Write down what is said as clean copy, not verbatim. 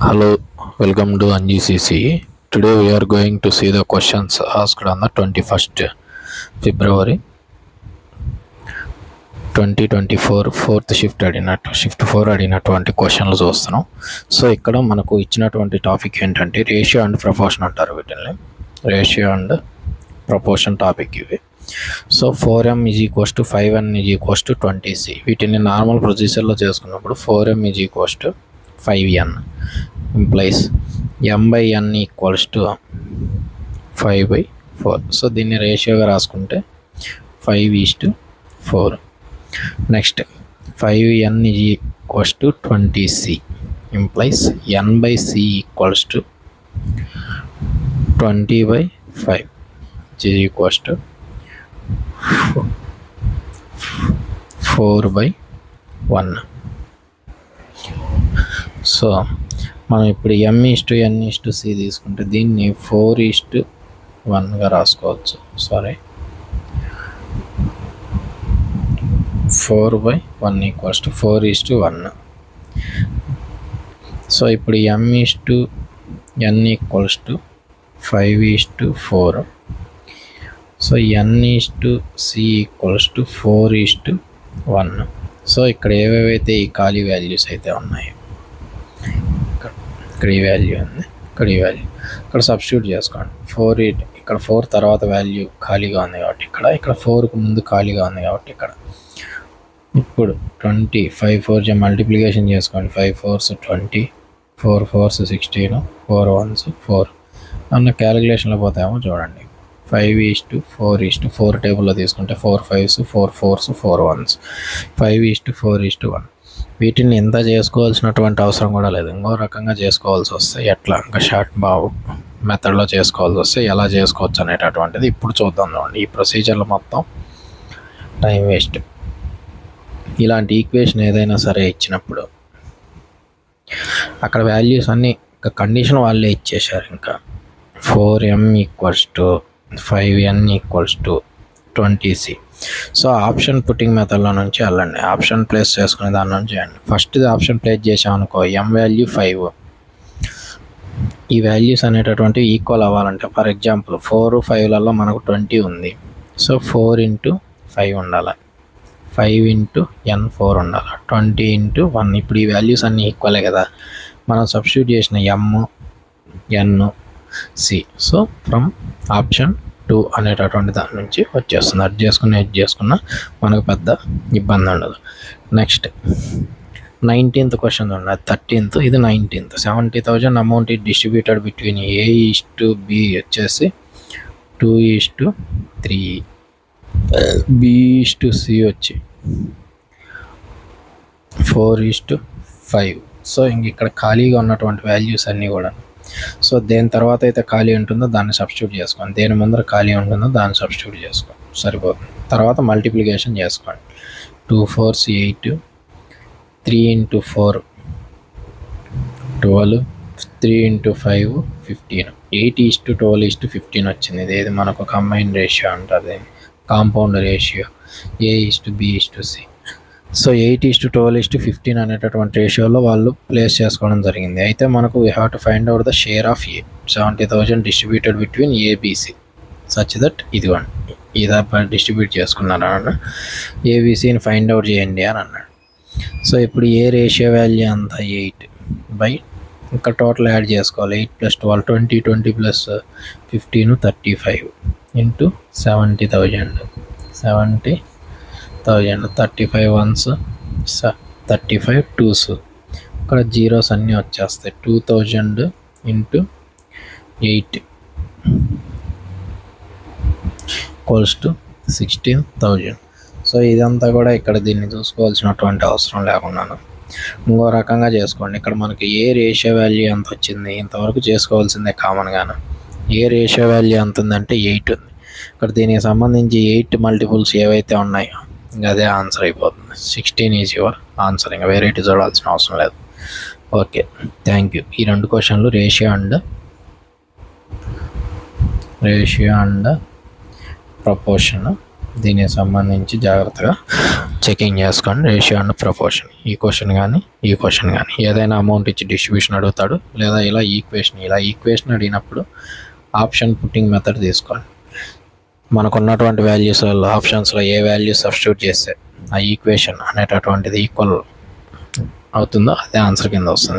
Hello, welcome to NGCC. Today we are going to see the questions asked on the 21st February 2024 fourth shift shift 4 అడిగినటువంటి క్వశ్చన్లు చూస్తున్నాం. So ఇక్కడ మనకు ఇచ్చినటువంటి topic ఏంటంటే ratio and proportion అంటారు వీటిని. రేషియో అండ్ ప్రపోర్షన్ టాపిక్ ఇవి. So 4m = 5n = 20c. వీటిని నార్మల్ ప్రొసీజర్లో చేసుకున్నప్పుడు 4m = 5n implies m/n = 5/4. So దీన్ని రేషియోగా రాసుకుంటే 5:4. Next 5n = 20c implies n/c = 20/5 = 4/1. So మనం ఇప్పుడు m/n/c తీసుకుంటే దీన్ని 4:1గా రాసుకోవచ్చు. 4/1 = 4:1. సో ఇప్పుడు m/n = 5:4. So n/c = 4:1. సో ఇక్కడ ఏవేవైతే ఈ ఖాళీ వాల్యూస్ అయితే ఉన్నాయో ఇక్కడ ఈ వాల్యూ ఉంది, ఇక్కడ ఈ వాల్యూ ఇక్కడ సబ్స్టిట్యూట్ చేసుకోండి. 4 ఇక్కడ 4 తర్వాత వాల్యూ ఖాళీగా ఉంది కాబట్టి ఇక్కడ 4కు ముందు ఖాళీగా ఉంది కాబట్టి ఇక్కడ ఇప్పుడు 20 5 4 మల్టిప్లికేషన్ చేసుకోండి. 5 4s 20, 4 4s 16, 4 1s 4 అన్న క్యాలిక్యులేషన్లో పోతాయేమో చూడండి. 5:4 టేబుల్లో తీసుకుంటే 4 5s 4 4s 4 1s 5:4:1. వీటిని ఎంత చేసుకోవాల్సినటువంటి అవసరం కూడా లేదు, ఇంకో రకంగా చేసుకోవాల్సి వస్తే ఎట్లా ఇంకా షార్ట్ మెథడ్లో చేసుకోవాల్సి వస్తే ఎలా చేసుకోవచ్చు అనేటటువంటిది ఇప్పుడు చూద్దాం. చూడండి, ఈ ప్రొసీజర్లో మొత్తం టైం వేస్ట్. ఇలాంటి ఈక్వేషన్ ఏదైనా సరే ఇచ్చినప్పుడు అక్కడ వాల్యూస్ అన్నీ ఇంకా కండిషన్ వాళ్ళే ఇచ్చేశారు. ఇంకా 4m = 5n = 20c. So option putting మెథడ్లో నుంచి వెళ్ళండి. ఆప్షన్ ప్లేస్ చేసుకునే దాని నుంచి చేయండి. ఫస్ట్ ఆప్షన్ ప్లేస్ చేసామనుకో m వాల్యూ 5. ఈ వాల్యూస్ అనేటటువంటివి ఈక్వల్ అవ్వాలంటే ఫర్ ఎగ్జాంపుల్ 4 5లలో మనకు 20 ఉంది. సో 4 × 5 ఉండాలి, 5 × n 4 ఉండాలి, 20 × 1. ఇప్పుడు ఈ వాల్యూస్ అన్నీ ఈక్వలే కదా, మనం సబ్స్టిట్యూట్ చేసిన m n c. So from option 2 అనేటటువంటి దాని నుంచి వచ్చేస్తుంది. అది చేసుకున్న మనకు పెద్ద ఇబ్బంది ఉండదు. నెక్స్ట్ 19th క్వశ్చన్ ఉన్నది. 13th, ఇది 19th. 70,000 amount is distributed between A/B వచ్చేసి 2:3, B/C వచ్చి 4:5. సో ఇంక ఇక్కడ ఖాళీగా ఉన్నటువంటి వాల్యూస్ అన్నీ కూడా, సో దేని తర్వాత అయితే ఖాళీ ఉంటుందో దాన్ని సబ్స్టిట్యూట్ చేసుకోండి, దేని ముందర ఖాళీ ఉంటుందో దాన్ని సబ్స్టిట్యూట్ చేసుకోండి, సరిపోతుంది. తర్వాత మల్టిప్లికేషన్ చేసుకోండి. 2 4s 8, 3 × 4 12, 3 × 5 15. 8:12:15 వచ్చింది. ఇది మనకు కంబైన్ రేషియో అంటారు, కాంపౌండ్ రేషియో A/B/C. సో 8:12:15 అనేటటువంటి రేషియోలో వాళ్ళు ప్లేస్ చేసుకోవడం జరిగింది. అయితే మనకు we have to find out the share of A. 70,000 distributed between A/B/C such that ఇదా డిస్ట్రిబ్యూట్ చేసుకున్నారు అన్న ABCని ఫైండ్ అవుట్ చేయండి అని అన్నాడు. సో ఇప్పుడు ఏ రేషియో వాల్యూ అంతా 8 ఇంకా టోటల్ యాడ్ చేసుకోవాలి. 8 + 12 20, 20 + 15 35 × 70,000 35 1s 35 2s. ఇక్కడ జీరోస్ అన్నీ వచ్చేస్తాయి. 2000 × 8 = 16,000. సో ఇదంతా కూడా ఇక్కడ దీన్ని చూసుకోవాల్సినటువంటి అవసరం లేకున్నాను, ఇంకో రకంగా చేసుకోండి. ఇక్కడ మనకి ఏ రేషియో వాల్యూ ఎంత వచ్చింది ఇంతవరకు చేసుకోవాల్సిందే కామన్గాను. ఏ రేషియో వాల్యూ ఎంత ఉందంటే 8 ఉంది. ఇక్కడ దీనికి సంబంధించి 8 మల్టిపుల్స్ ఏవైతే ఉన్నాయో ఇంకా అదే ఆన్సర్ అయిపోతుంది. 16 ఈజ్ యువర్ ఆన్సర్, ఇంకా వెరైటీ చూడాల్సిన అవసరం లేదు. Okay, thank you. ఈ 2 క్వశ్చన్లు రేషియో అండ్ ప్రపోర్షన్, దీనికి సంబంధించి జాగ్రత్తగా చెకింగ్ చేసుకోండి. రేషియో అండ్ ప్రపోర్షన్ ఈ క్వశ్చన్ కానీ ఏదైనా అమౌంట్ ఇచ్చి డిస్ట్రిబ్యూషన్ అడుగుతాడు, లేదా ఇలా ఈక్వేషన్ అడిగినప్పుడు ఆప్షన్ పుట్టింగ్ మెథడ్ తీసుకోండి. మనకున్నటువంటి వాల్యూస్లలో ఆప్షన్స్లో ఏ వాల్యూ సబ్స్టిట్యూట్ చేస్తే ఆ ఈక్వేషన్ అనేటటువంటిది ఈక్వల్ అవుతుందో అదే ఆన్సర్ కింద వస్తుంది.